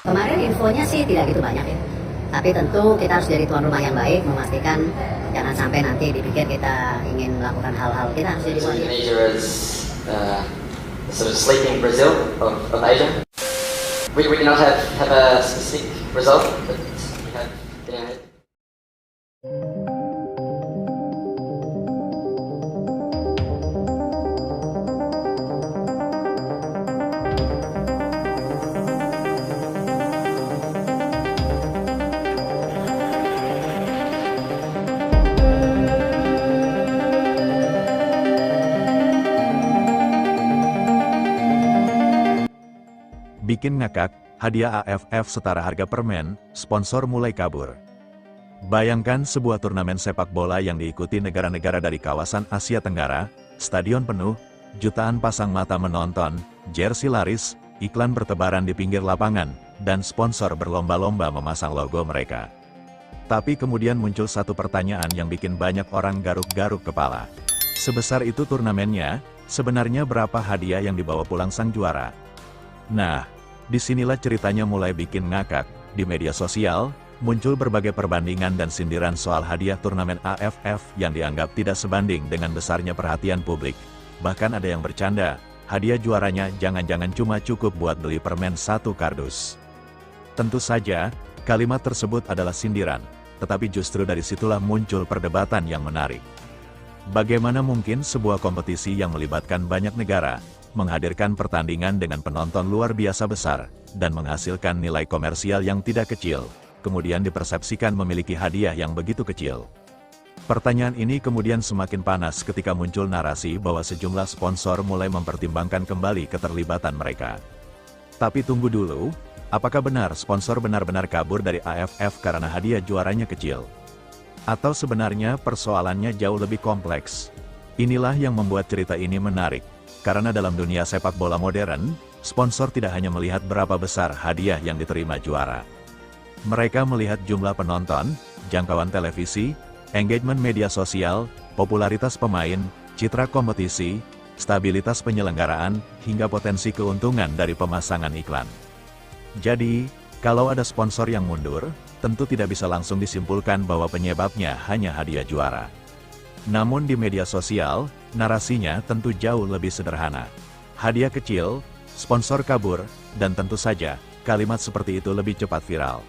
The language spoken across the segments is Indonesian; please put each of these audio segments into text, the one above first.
Kemarin infonya sih tidak gitu banyak ya. Tapi tentu kita harus jadi tuan rumah yang baik, memastikan jangan sampai nanti dipikir kita ingin melakukan hal-hal. Kita harus jadi So tuan. Indonesia is sort of sleeping Brazil of Asia. We do not have a specific result, but we have been ahead. Bikin ngakak, hadiah AFF setara harga permen, sponsor mulai kabur. Bayangkan sebuah turnamen sepak bola yang diikuti negara-negara dari kawasan Asia Tenggara, stadion penuh, jutaan pasang mata menonton, jersey laris, iklan bertebaran di pinggir lapangan, dan sponsor berlomba-lomba memasang logo mereka. Tapi kemudian muncul satu pertanyaan yang bikin banyak orang garuk-garuk kepala. Sebesar itu turnamennya, sebenarnya berapa hadiah yang dibawa pulang sang juara? Nah, disinilah ceritanya mulai bikin ngakak. Di media sosial, muncul berbagai perbandingan dan sindiran soal hadiah turnamen AFF yang dianggap tidak sebanding dengan besarnya perhatian publik. Bahkan ada yang bercanda, hadiah juaranya jangan-jangan cuma cukup buat beli permen satu kardus. Tentu saja, kalimat tersebut adalah sindiran, tetapi justru dari situlah muncul perdebatan yang menarik. Bagaimana mungkin sebuah kompetisi yang melibatkan banyak negara, menghadirkan pertandingan dengan penonton luar biasa besar, dan menghasilkan nilai komersial yang tidak kecil, kemudian dipersepsikan memiliki hadiah yang begitu kecil? Pertanyaan ini kemudian semakin panas ketika muncul narasi bahwa sejumlah sponsor mulai mempertimbangkan kembali keterlibatan mereka. Tapi tunggu dulu, apakah benar sponsor benar-benar kabur dari AFF karena hadiah juaranya kecil? Atau sebenarnya persoalannya jauh lebih kompleks? Inilah yang membuat cerita ini menarik. Karena dalam dunia sepak bola modern, sponsor tidak hanya melihat berapa besar hadiah yang diterima juara. Mereka melihat jumlah penonton, jangkauan televisi, engagement media sosial, popularitas pemain, citra kompetisi, stabilitas penyelenggaraan, hingga potensi keuntungan dari pemasangan iklan. Jadi, kalau ada sponsor yang mundur, tentu tidak bisa langsung disimpulkan bahwa penyebabnya hanya hadiah juara. Namun di media sosial, narasinya tentu jauh lebih sederhana. Hadiah kecil, sponsor kabur, dan tentu saja, kalimat seperti itu lebih cepat viral.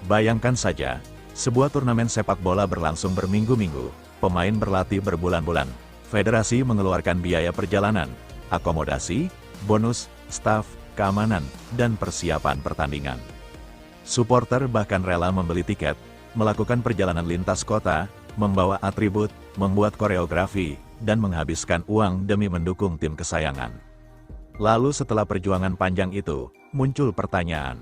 Bayangkan saja, sebuah turnamen sepak bola berlangsung berminggu-minggu, pemain berlatih berbulan-bulan, federasi mengeluarkan biaya perjalanan, akomodasi, bonus, staf, keamanan, dan persiapan pertandingan. Supporter bahkan rela membeli tiket, melakukan perjalanan lintas kota, membawa atribut, membuat koreografi, dan menghabiskan uang demi mendukung tim kesayangan. Lalu setelah perjuangan panjang itu, muncul pertanyaan.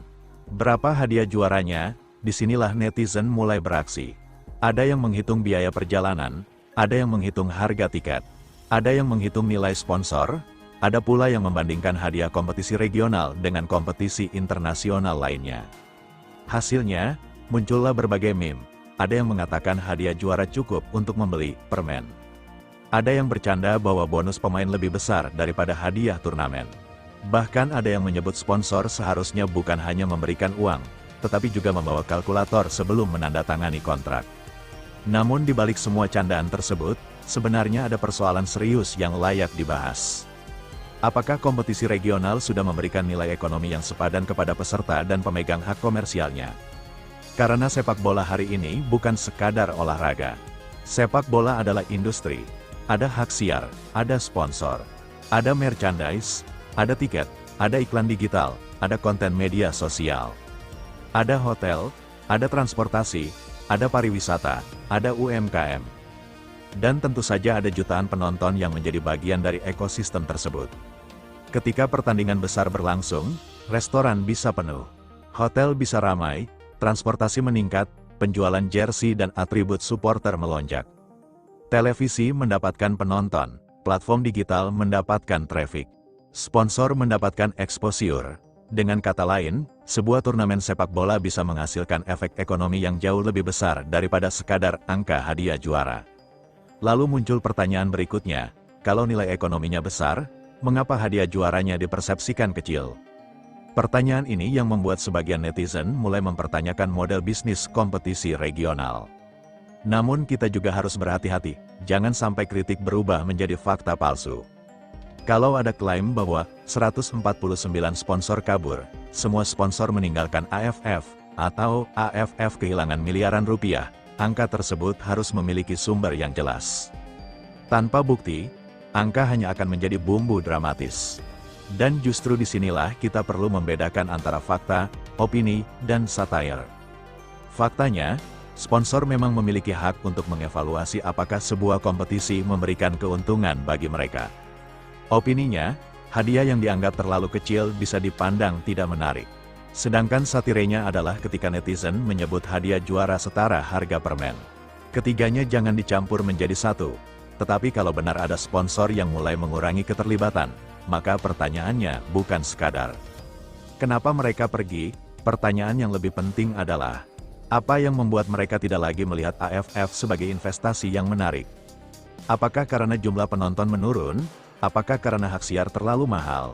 Berapa hadiah juaranya? Disinilah netizen mulai beraksi. Ada yang menghitung biaya perjalanan, ada yang menghitung harga tiket, ada yang menghitung nilai sponsor, ada pula yang membandingkan hadiah kompetisi regional dengan kompetisi internasional lainnya. Hasilnya, muncullah berbagai meme. Ada yang mengatakan hadiah juara cukup untuk membeli permen. Ada yang bercanda bahwa bonus pemain lebih besar daripada hadiah turnamen. Bahkan ada yang menyebut sponsor seharusnya bukan hanya memberikan uang, tetapi juga membawa kalkulator sebelum menandatangani kontrak. Namun di balik semua candaan tersebut, sebenarnya ada persoalan serius yang layak dibahas. Apakah kompetisi regional sudah memberikan nilai ekonomi yang sepadan kepada peserta dan pemegang hak komersialnya? Karena sepak bola hari ini bukan sekadar olahraga. Sepak bola adalah industri. Ada hak siar, ada sponsor, ada merchandise, ada tiket, ada iklan digital, ada konten media sosial. Ada hotel, ada transportasi, ada pariwisata, ada UMKM. Dan tentu saja ada jutaan penonton yang menjadi bagian dari ekosistem tersebut. Ketika pertandingan besar berlangsung, restoran bisa penuh, hotel bisa ramai, transportasi meningkat, penjualan jersey dan atribut supporter melonjak. Televisi mendapatkan penonton, platform digital mendapatkan traffic, sponsor mendapatkan exposure. Dengan kata lain, sebuah turnamen sepak bola bisa menghasilkan efek ekonomi yang jauh lebih besar daripada sekadar angka hadiah juara. Lalu muncul pertanyaan berikutnya, kalau nilai ekonominya besar, mengapa hadiah juaranya dipersepsikan kecil? Pertanyaan ini yang membuat sebagian netizen mulai mempertanyakan model bisnis kompetisi regional. Namun kita juga harus berhati-hati, jangan sampai kritik berubah menjadi fakta palsu. Kalau ada klaim bahwa 149 sponsor kabur, semua sponsor meninggalkan AFF, atau AFF kehilangan miliaran rupiah, angka tersebut harus memiliki sumber yang jelas. Tanpa bukti, angka hanya akan menjadi bumbu dramatis. Dan justru disinilah kita perlu membedakan antara fakta, opini, dan satire. Faktanya, sponsor memang memiliki hak untuk mengevaluasi apakah sebuah kompetisi memberikan keuntungan bagi mereka. Opininya, hadiah yang dianggap terlalu kecil bisa dipandang tidak menarik. Sedangkan satirenya adalah ketika netizen menyebut hadiah juara setara harga permen. Ketiganya jangan dicampur menjadi satu. Tetapi kalau benar ada sponsor yang mulai mengurangi keterlibatan, maka pertanyaannya bukan sekadar kenapa mereka pergi, pertanyaan yang lebih penting adalah apa yang membuat mereka tidak lagi melihat AFF sebagai investasi yang menarik. Apakah karena jumlah penonton menurun? Apakah karena hak siar terlalu mahal?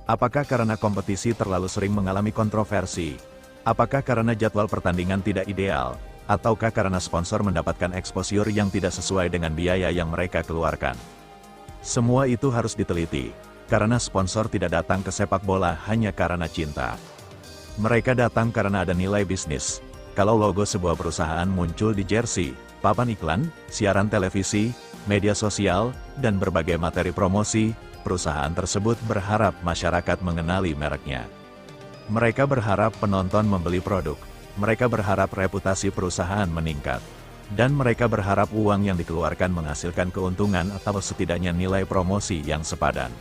Apakah karena kompetisi terlalu sering mengalami kontroversi? Apakah karena jadwal pertandingan tidak ideal? Ataukah karena sponsor mendapatkan exposure yang tidak sesuai dengan biaya yang mereka keluarkan? Semua itu harus diteliti, karena sponsor tidak datang ke sepak bola hanya karena cinta. Mereka datang karena ada nilai bisnis. Kalau logo sebuah perusahaan muncul di jersey, papan iklan, siaran televisi, media sosial, dan berbagai materi promosi, perusahaan tersebut berharap masyarakat mengenali mereknya. Mereka berharap penonton membeli produk, mereka berharap reputasi perusahaan meningkat, dan mereka berharap uang yang dikeluarkan menghasilkan keuntungan atau setidaknya nilai promosi yang sepadan.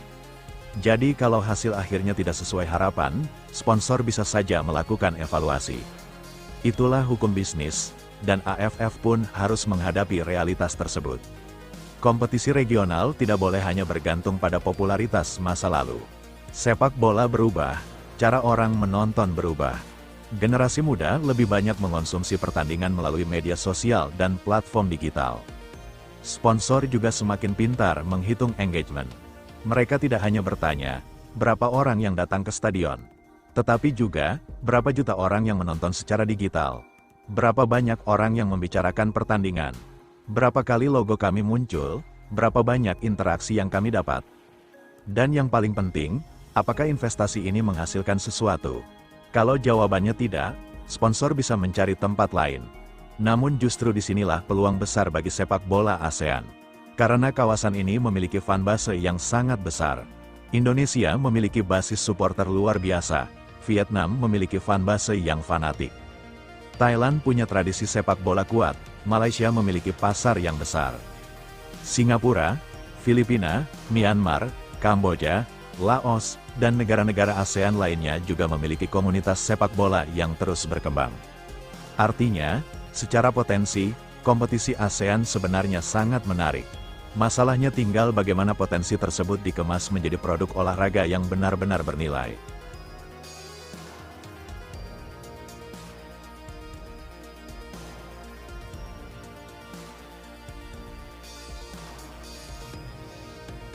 Jadi kalau hasil akhirnya tidak sesuai harapan, sponsor bisa saja melakukan evaluasi. Itulah hukum bisnis, dan AFF pun harus menghadapi realitas tersebut. Kompetisi regional tidak boleh hanya bergantung pada popularitas masa lalu. Sepak bola berubah, cara orang menonton berubah. Generasi muda lebih banyak mengonsumsi pertandingan melalui media sosial dan platform digital. Sponsor juga semakin pintar menghitung engagement. Mereka tidak hanya bertanya, berapa orang yang datang ke stadion, tetapi juga, berapa juta orang yang menonton secara digital. Berapa banyak orang yang membicarakan pertandingan. Berapa kali logo kami muncul, berapa banyak interaksi yang kami dapat. Dan yang paling penting, apakah investasi ini menghasilkan sesuatu? Kalau jawabannya tidak, sponsor bisa mencari tempat lain. Namun justru disinilah peluang besar bagi sepak bola ASEAN. Karena kawasan ini memiliki fanbase yang sangat besar. Indonesia memiliki basis supporter luar biasa. Vietnam memiliki fanbase yang fanatik. Thailand punya tradisi sepak bola kuat. Malaysia memiliki pasar yang besar. Singapura, Filipina, Myanmar, Kamboja, Laos, dan negara-negara ASEAN lainnya juga memiliki komunitas sepak bola yang terus berkembang. Artinya, secara potensi, kompetisi ASEAN sebenarnya sangat menarik. Masalahnya tinggal bagaimana potensi tersebut dikemas menjadi produk olahraga yang benar-benar bernilai.